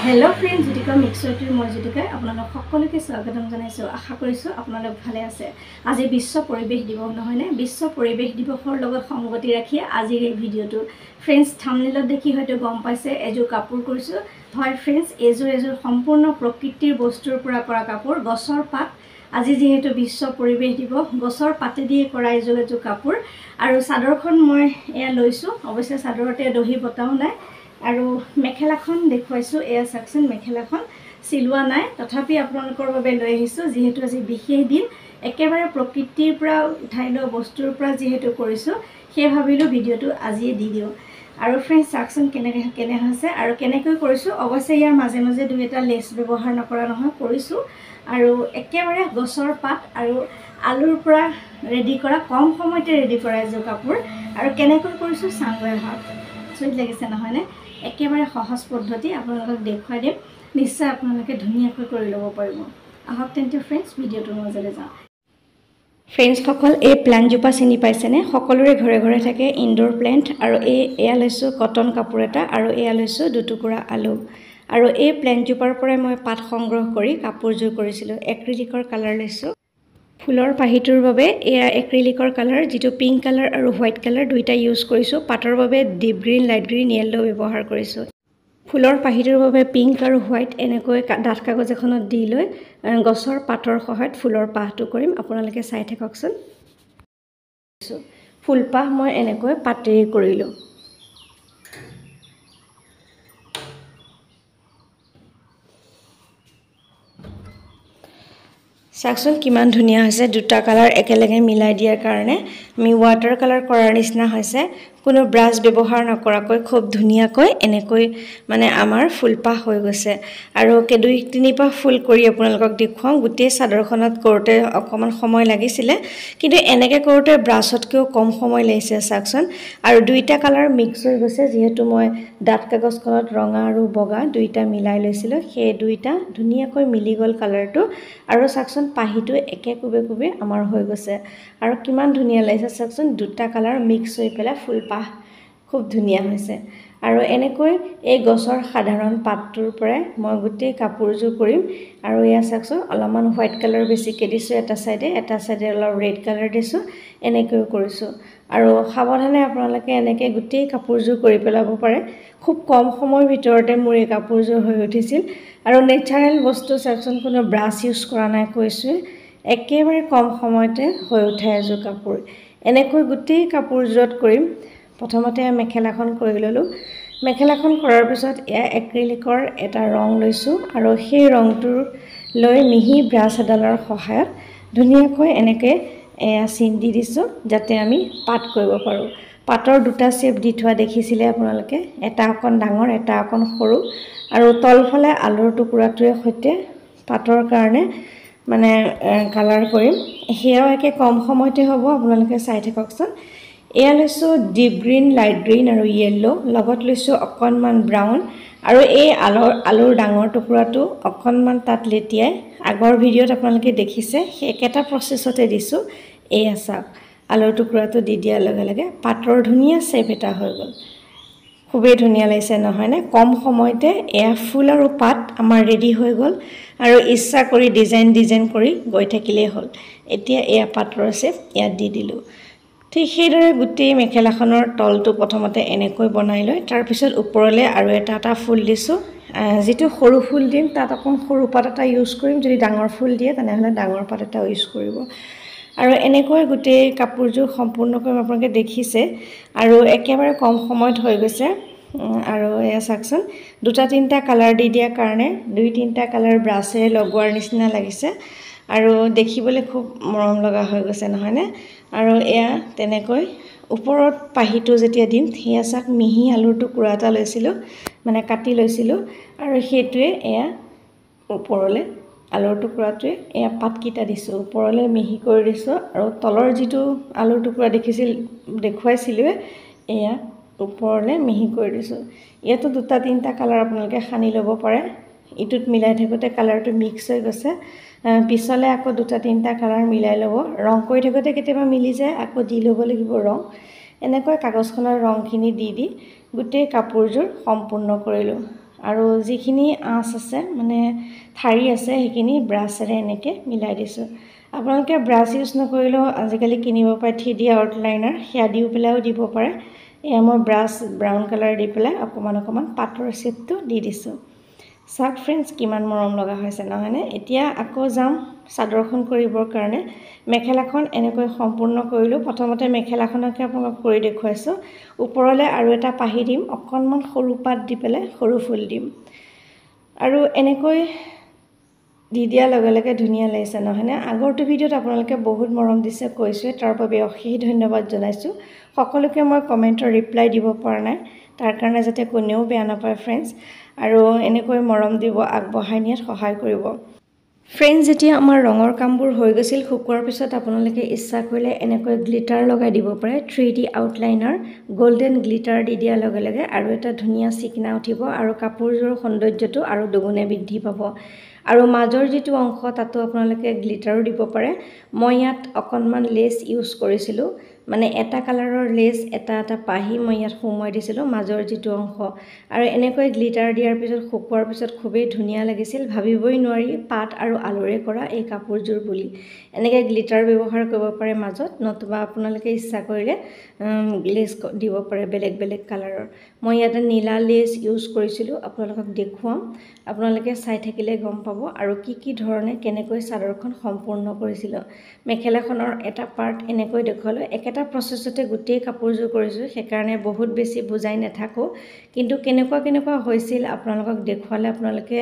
Hello friends जुटिका मिक्सरटीर मैं जुटिकाय आपनालोक सकलोके स्वागतम जानाइছো आशा करिছো आपनालोक भाले आछे। আজি विश्व परिवेश दिवस নহয়নে विश्व परिवेश दिवसर লগত সংগতি ৰাখি আজিৰ এই ভিডিওটো फ्रेंड्स থাম্বনেলত দেখি হয়তো গম পাইছে এজোৰ কাপোৰ কৰিছো হয় फ्रेंड्स এজোৰ সম্পূৰ্ণ প্ৰকৃতিৰ বস্তুৰ পৰা কৰা কাপোৰ গছৰ পাত আজি যেহেতু বিশ্ব পৰিৱেশ দিৱস গছৰ পাতে দিয়ে কৰা এজোৰ কাপোৰ আৰু চাদৰখন মই এয়া লৈছো অৱশ্যে চাদৰতে দহি বটাও নাই আৰু মেখেলাখন দেখুৱাইছো এয়া সাকচন মেখেলাখন সিলুৱা নাই তথাপি আপোনালোকৰ বাবে লৈ আহিছো যেহেতু আজি বিশেষ দিন একেবাৰে প্ৰকৃতিৰ পৰা উঠাই লোৱা বস্তুৰ পৰা যেহেতু কৰিছো সেই ভাবিলো ভিডিওটো আজি দি দিও আৰু फ्रेंड्स সাকচন কেনে হৈছে আৰু কেনেকৈ কৰিছো অৱশ্যে ইয়াৰ মাজে মাজে দুই এটা লেছ ব্যৱহাৰ নকৰা নহয় কৰিছো আৰু একেবাৰে গছৰ পাত আৰু আলুৰ পৰা ৰেডি কৰা কম সময়তে ৰেডি কৰা এজোৰ কাপোৰ আৰু কেনেকৈ কৰিছো চাংগৈ হাত সৈত লাগিছে নহয়নে একেবাৰে সহজ পদ্ধতি আপোনালোকক দেখুৱাই দিম নিশ্চয় আপোনালোকে ধুনীয়াকৈ কৰি ল'ব পাৰিব আহক তেন্তে फ्रेंड्स ভিডিওটোৰ মাজলৈ যাওঁ फ्रेंड्स সকল এই প্লান্ট জোপা চিনি পাইছেনে সকলোৰে ঘৰে ঘৰে থাকে ইনডোৰ প্লান্ট আৰু এয়া লৈছো কটন কাপোৰ এটা আৰু এয়া লৈছো দুটুকুৰা আলু আৰু এই প্লান্ট জোপাৰ পৰা মই পাত সংগ্ৰহ কৰি কাপোৰজোৰ কৰিছিলো এক্ৰিলিকৰ কালাৰ লৈছো ফুলৰ পাহিটোৰ বাবে এয়া এক্ৰিলিকৰ কালাৰ যেটো পিংক কালাৰ আৰু হোৱাইট কালাৰ দুইটা ইউজ কৰিছো পাটৰ বাবে deep green light green yellow ব্যৱহাৰ কৰিছো ফুলৰ পাহিটোৰ বাবে পিংক আৰু হোৱাইট এনেকৈ ডাঠ কাগজ এখনত দি লৈ গছৰ পাতৰ সহায়ত ফুলৰ পাহটো কৰিম আপোনালোকে চাই থাককচোন ফুলপাহ মই এনেকৈ পাতেৰে কৰিলো সাকচন কিমান ধুনিয়া হৈছে দুটা কালাৰ একেলগে মিলাই দিয়াৰ কাৰণে আমি ওয়াটাৰ কালাৰ কৰাৰ নিচিনা হৈছে কোনো ব্ৰাছ ব্যৱহাৰ নকৰাকৈ খুব ধুনিয়াকৈ এনেকৈ মানে আমাৰ ফুলপাহ হৈ গৈছে আৰু কে দুই তিনিপাহ ফুল কৰি আপোনালোকক দেখুৱাম গুটেই চাদৰখনত কৰোতে অকমান সময় লাগিছিলে কিন্তু এনেকৈ কৰোতে ব্ৰাছতকেও কম সময় লাগিছে সাকচন আৰু দুইটা কালাৰ মিক্স হৈ গৈছে যেহেতু মই ডাঠ কাগজখনত ৰঙা আৰু বগা দুইটা মিলাই লৈছিলো সেই দুইটা ধুনিয়াকৈ মিলি গল কালাৰটো আৰু সাকচন পাহিটো একে কুবে কুবে আমাৰ হৈ গৈছে আৰু কিমান ধুনিয়া লাগিছে সাকচন দুটা কালাৰ মিক্স হৈ পেলা ফুলপাহ খুব ধুনিয়া হৈছে আৰু এনেকৈ এই গছৰ সাধাৰণ পাতটোৰ পৰা মই গুটেই কাপোৰজোৰ কৰিম আৰু এয়া সাকচন অলপমান হোৱাইট কালাৰ বেছিকে দিছো এটা সাইডে অলপ ৰেড কালাৰ দিছো এনেকৈ কৰিছো আৰু সাৱধানে আপোনালোকে এনেকৈ গুটেই কাপোৰজোৰ কৰি পেলাব পাৰে খুব কম সময়ৰ ভিতৰতে মোৰ এই কাপোৰজোৰ হৈ উঠিছিল আৰু নেচাৰেল বস্তু সাকচন কোনো ব্ৰাছ ইউজ কৰা নাই কৈছো একেবাৰে কম সময়তে হৈ উঠে এজোৰ কাপোৰ এনেকৈ গুটেই কাপোৰজোৰত কৰিম প্ৰথমতে মেখেলাখন কৰি ললো মেখেলাখন কৰাৰ পিছত এয়া এক্ৰিলিকৰ এটা ৰং লৈছো আৰু সেই ৰংটোৰ লৈ মিহি ব্ৰাছ এডালৰ সহায়ত ধুনীয়াকৈ এনেকৈ এয়া চিন দি দিছো যাতে আমি পাত কৰিব পাৰো পাতৰ দুটা শেপ দি থোৱা দেখিছিলে আপোনালোকে এটা অকন ডাঙৰ এটা অকন সৰু আৰু তলফালে আলুৰ টুকুৰাটোৰ সৈতে পাতৰ কাৰণে মানে কালাৰ কৰিম হেয়াও একে কম সময়তে হ'ব আপোনালোকে চাই থাককচোন এয়া লৈছো ডিপ গ্ৰীন লাইট গ্ৰীন আৰু ইয়েলো লগত লৈছো অকনমান ব্ৰাউন আৰু এই আলুৰ ডাঙৰ টুকুৰাটো অকনমান তাত লেটিয়াই আগৰ ভিডিওত আপোনালোকে দেখিছে একেটা প্ৰসেছতে দিছো এই আছাক আলুৰ টুকুৰাটো দি দিয়াৰ লগে লগে পাতৰ ধুনিয়া শেপ এটা হৈ গল খুবেই ধুনিয়া লাগিছে নহয়নে কম সময়তে এয়া ফুল আৰু পাত আমাৰ ৰেডি হৈ গল আৰু ইচ্ছা কৰি ডিজাইন কৰি গৈ থাকিলে হল এতিয়া এয়া পাতৰ শেপ ইয়াত দি দিলো ঠিক সেইদৰে গুটেই মেখেলাখনৰ তলটো প্ৰথমতে এনেকৈ বনাই লৈ তাৰ পিছত ওপৰলে আৰু এটা ফুল দিছো যেটো সৰু ফুল দিম তাত অকন সৰু পাত এটা ইউজ কৰিম যদি ডাঙৰ ফুল দিয়ে তেনেহলে ডাঙৰ পাত এটা ইউজ কৰিব আৰু এনেকৈ গুটেই কাপোৰজোৰ সম্পূৰ্ণকৈ আপোনালোকে দেখিছে আৰু একেবাৰে কম সময়ত হৈ গৈছে আৰু এয়া সাকচন দুটা তিনটা কালাৰ দি দিয়া কাৰণে দুই তিনটা কালাৰ ব্ৰাছেৰে লগোৱাৰ নিচিনা লাগিছে আৰু দেখিবলৈ খুব মৰম লগা হৈ গৈছে নহয়নে আৰু এয়া তেনেকৈ ওপৰত পাহিটো যেতিয়া দিম হিয়া সাক মিহি আলুৰ টুকুৰা এটা লৈছিলো মানে কাটি লৈছিলো আৰু হেতুৱে এয়া ওপৰলে আলুৰ টুকুৰাটোৱে এয়া পাতকিটা দিছো ওপৰলে মিহি কৰি দিছো আৰু তলৰ যেটো আলুৰ টুকুৰা দেখুৱাইছিলো এয়া ওপৰলে মিহি কৰি দিছো ইয়াতো দুটা তিনটা কালাৰ আপোনালোকে খানি ল'ব পাৰে ইটুত মিলাই থাকোতে কালাৰটো মিক্স হৈ গৈছে পিছলে আকৌ দুটা তিনটা কালাৰ মিলাই ল'ব ৰং কৰি থাকোতে কেতিয়াবা মিলি যায় আকৌ দি ল'ব লাগিব ৰং এনেকৈ কাগজখনৰ ৰংখিনি দি গুটেই কাপোৰজোৰ সম্পূৰ্ণ কৰিলো আৰু যিখিনি আঁচ আছে মানে ঠাৰি আছে সেইখিনি ব্ৰাছেৰে এনেকৈ মিলাই দিছোঁ আপোনালোকে ব্ৰাছ ইউজ নকৰিলেও আজিকালি কিনিব পাৰে 3D আউটলাইনাৰ সেয়া দিও পেলাইও দিব পাৰে এয়া মই ব্ৰাছ ব্ৰাউন কালাৰ দি পেলাই অকণমান পাতৰ শ্বেপটো দি দিছোঁ চাওক ফ্ৰেণ্ডছ কিমান মৰম লগা হৈছে নহয়নে এতিয়া আকৌ যাম চাদৰখন কৰিবৰ কাৰণে মেখেলাখন এনেকৈ সম্পূৰ্ণ কৰিলোঁ প্ৰথমতে মেখেলাখনকে আপোনালোকক কৰি দেখুৱাইছোঁ ওপৰলৈ আৰু এটা পাহি দিম অকণমান সৰু পাত দি পেলাই সৰু ফুল দিম আৰু এনেকৈ দি দিয়াৰ লগে লগে ধুনীয়া লাগিছে নহয়নে আগৰটো ভিডিঅ'ত আপোনালোকে বহুত মৰম দিছে কৈছোৱে তাৰ বাবে অশেষ ধন্যবাদ জনাইছোঁ সকলোকে মই কমেণ্টৰ ৰিপ্লাই দিব পৰা নাই তাৰ কাৰণে যাতে কোনেও বেয়া নাপায় ফ্ৰেণ্ডছ আৰু এনেকৈ মৰম দিব আগবঢ়াই নিয়াত সহায় কৰিব ফ্ৰেণ্ডছ যেতিয়া আমাৰ ৰঙৰ কামবোৰ হৈ গৈছিল শুকুৱাৰ পিছত আপোনালোকে ইচ্ছা কৰিলে এনেকৈ গ্লিটাৰ লগাই দিব পাৰে 3D আউটলাইনাৰ গোল্ডেন গ্লিটাৰ দি দিয়াৰ লগে লগে আৰু এটা ধুনীয়া চিকনা উঠিব আৰু কাপোৰযোৰৰ সৌন্দৰ্যটো আৰু দুগুণে বৃদ্ধি পাব আৰু মাজৰ যিটো অংশ তাতো আপোনালোকে গ্লিটাৰো দিব পাৰে মই ইয়াত অকণমান লেছ ইউজ কৰিছিলোঁ মানে এটা কালাৰৰ লেছ এটা পাহি মই ইয়াত সোমোৱাই দিছিলোঁ মাজৰ যিটো অংশ আৰু এনেকৈ গ্লিটাৰ দিয়াৰ পিছত শুকুৱাৰ পিছত খুবেই ধুনীয়া লাগিছিল ভাবিবই নোৱাৰি পাট আৰু আলুৰে কৰা এই কাপোৰযোৰ বুলি এনেকৈ গ্লিটাৰ ব্যৱহাৰ কৰিব পাৰে মাজত নতুবা আপোনালোকে ইচ্ছা কৰিলে লেছ দিব পাৰে বেলেগ বেলেগ কালাৰৰ মই ইয়াতে নীলা লেছ ইউজ কৰিছিলোঁ আপোনালোকক দেখুৱাম আপোনালোকে চাই থাকিলে গম পাব আৰু কি ধৰণে কেনেকৈ চাদৰখন সম্পূৰ্ণ কৰিছিলোঁ মেখেলাখনৰ এটা পাৰ্ট এনেকৈ দেখুৱালোঁ একেটা প্ৰচেছতে গোটেই কাপোৰযোৰ কৰিছোঁ সেইকাৰণে বহুত বেছি বুজাই নাথাকোঁ কিন্তু কেনেকুৱা হৈছিল আপোনালোকক দেখুৱালে আপোনালোকে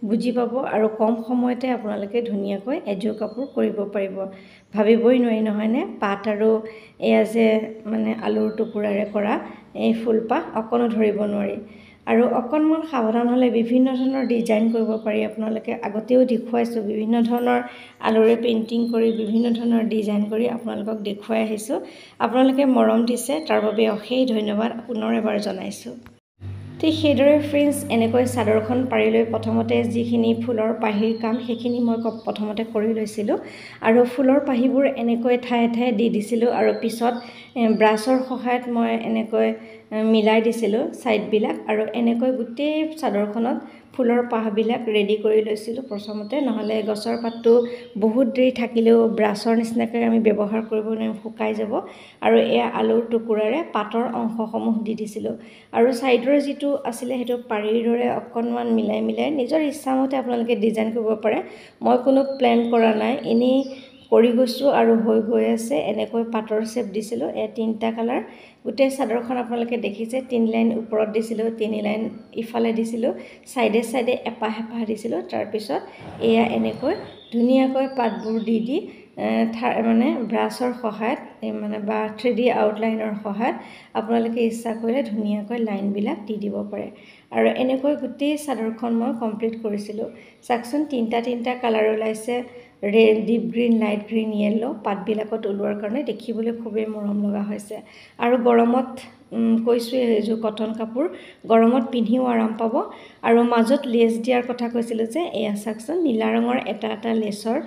বুজি পাব আৰু কম সময়তে আপোনালোকে ধুনীয়াকৈ এযোৰ কাপোৰ কৰিব পাৰিব ভাবিবই নোৱাৰি নহয়নে পাট আৰু এয়া যে মানে আলুৰ টুকুৰাৰে কৰা এই ফুলপাহ অকণো ধৰিব নোৱাৰি আৰু অকণমান সাৱধান হ'লে বিভিন্ন ধৰণৰ ডিজাইন কৰিব পাৰি আপোনালোকে আগতেও দেখুৱাইছোঁ বিভিন্ন ধৰণৰ আলুৰে পেইন্টিং কৰি বিভিন্ন ধৰণৰ ডিজাইন কৰি আপোনালোকক দেখুৱাই আহিছোঁ আপোনালোকে মৰম দিছে তাৰ বাবে অশেষ ধন্যবাদ পুনৰ এবাৰ জনাইছোঁ ঠিক সেইদৰে ফ্ৰেণ্ডছ এনেকৈ চাদৰখন পাৰি লৈ প্ৰথমতে যিখিনি ফুলৰ পাহিৰ কাম সেইখিনি মই প্ৰথমতে কৰি লৈছিলোঁ আৰু ফুলৰ পাহিবোৰ এনেকৈ ঠায়ে ঠায়ে দি দিছিলোঁ আৰু পিছত ব্ৰাছৰ সহায়ত মই এনেকৈ মিলাই দিছিলোঁ সাইডবিলাক আৰু এনেকৈ গোটেই চাদৰখনত ফুলৰ পাহবিলাক ৰেডি কৰি লৈছিলোঁ প্ৰথমতে নহলে গছৰ পাতটো বহুত দেৰি থাকিলেও ব্ৰাছৰ নিচিনাকৈ আমি ব্যৱহাৰ কৰিব নোৱাৰিম শুকাই যাব আৰু এয়া আলুৰ টুকুৰাৰে পাতৰ অংশসমূহ দি দিছিলোঁ আৰু সাইডৰ যিটো আছিলে হেতু পাৰিৰ দৰে অকণমান মিলাই নিজৰ ইচ্ছামতে আপোনালোকে ডিজাইন কৰিব পাৰে মই কোনো প্ল্যান কৰা নাই এনেই কৰি গৈছোঁ আৰু হৈ গৈ আছে এনেকৈ পাতৰ শেপ দিছিলোঁ এ তিনটা কালাৰ গোটেই চাদৰখন আপোনালোকে দেখিছে 3 লাইন ওপৰত দিছিলোঁ 3 লাইন ইফালে দিছিলোঁ সাইডে সাইডে এপাহ দিছিলোঁ তাৰ পিছত এয়া এনেকৈ ধুনীয়াকৈ পাতবোৰ দি মানে ব্ৰাছৰ সহায়ত মানে বা 3D আউটলাইনৰ সহায়ত আপোনালোকে ইচ্ছা কৰিলে ধুনীয়াকৈ লাইনবিলাক দি দিব পাৰে আৰু এনেকৈ গোটেই চাদৰখন মই কমপ্লিট কৰিছিলোঁ চাকচোন তিনটা কালাৰ ওলাইছে red deep green light green yellow পাতবিলাকত ওলোৱাৰ কাৰণে দেখিবলৈ খুবেই মৰম লগা হৈছে আৰু গৰমত কৈছোৱে এযোৰ কটন কাপোৰ গৰমত পিন্ধিও আৰাম পাব আৰু মাজত লেছ দিয়াৰ কথা কৈছিলোঁ যে এয়া চাকচোন নীলা ৰঙৰ এটা লেছৰ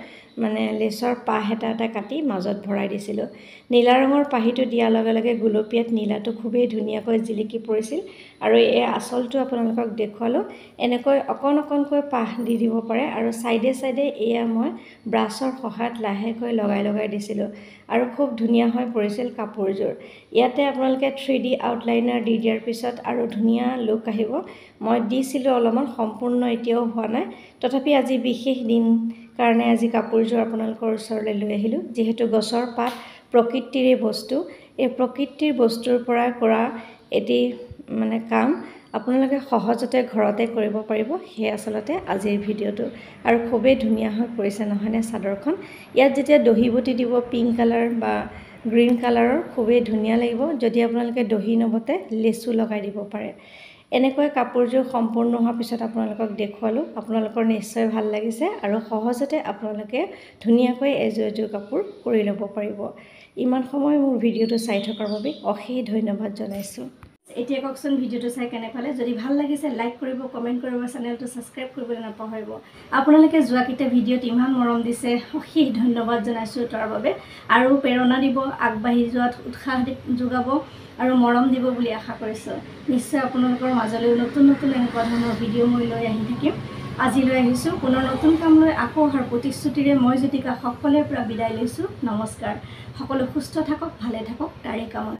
মানে লেছৰ পাহ এটা কাটি মাজত ভৰাই দিছিলোঁ নীলা ৰঙৰ পাহিটো দিয়াৰ লগে লগে গুলপীয়াত নীলাটো খুবেই ধুনীয়াকৈ জিলিকি পৰিছিল আৰু এই আঁচলটো আপোনালোকক দেখুৱালোঁ এনেকৈ অকণকৈ পাহ দি দিব পাৰে আৰু সাইডে সাইডে এয়া মই ব্ৰাছৰ সহায়ত লাহেকৈ লগাই দিছিলোঁ আৰু খুব ধুনীয়া হৈ পৰিছিল কাপোৰযোৰ ইয়াতে আপোনালোকে 3D আউটলাইনাৰ দি দিয়াৰ পিছত আৰু ধুনীয়া লুক আহিব মই দিছিলোঁ অলপমান সম্পূৰ্ণ এতিয়াও হোৱা নাই তথাপি আজি বিশেষ দিন কাৰণে আজি কাপোৰযোৰ আপোনালোকৰ ওচৰলৈ লৈ আহিলোঁ যেহেতু গছৰ পাত প্ৰকৃতিৰ বস্তু এই প্ৰকৃতিৰ বস্তুৰ পৰা কৰা এটি মানে কাম আপোনালোকে সহজতে ঘৰতে কৰিব পাৰিব সেই আচলতে আজিৰ ভিডিঅ'টো আৰু খুবেই ধুনীয়া হৈ পৰিছে নহয়নে চাদৰখন ইয়াত যেতিয়া দহি বটি দিব পিংক কালাৰ বা গ্ৰীন কালাৰৰ খুবেই ধুনীয়া লাগিব যদি আপোনালোকে দহি নবতে লেচু লগাই দিব পাৰে এনেকৈ কাপোৰযোৰ সম্পূৰ্ণ হোৱাৰ পিছত আপোনালোকক দেখুৱালোঁ আপোনালোকৰ নিশ্চয় ভাল লাগিছে আৰু সহজতে আপোনালোকে ধুনীয়াকৈ এযোৰ কাপোৰ কৰি ল'ব পাৰিব ইমান সময় মোৰ ভিডিঅ'টো চাই থকাৰ বাবে অশেষ ধন্যবাদ জনাইছোঁ এতিয়া কওকচোন ভিডিঅ'টো চাই কেনে পালে যদি ভাল লাগিছে লাইক কৰিব কমেন্ট কৰিব চেনেলটো সাবস্ক্ৰাইব কৰিবলৈ নাপাহৰিব আপোনালোকে যোৱাকিটা ভিডিঅ'ত ইমান মৰম দিছে অশেষ ধন্যবাদ জনাইছোঁ তাৰ বাবে আৰু প্ৰেৰণা দিব আগবাঢ়ি যোৱাত উৎসাহ যোগাব আৰু মৰম দিব বুলি আশা কৰিছোঁ। নিশ্চয় আপোনালোকৰ মাজলৈ নতুন নতুন এনেকুৱা ধৰণৰ ভিডিঅ' মই লৈ আহি থাকিম। আজিলৈ আহিছোঁ, পুনৰ নতুন কাম লৈ আকৌ অহাৰ প্ৰতিশ্ৰুতিৰে মই জ্যোতিকা সকলোৰে পৰা বিদায় লৈছোঁ। নমস্কাৰ। সকলো সুস্থ থাকক, ভালে থাকক, তাৰে কামনা।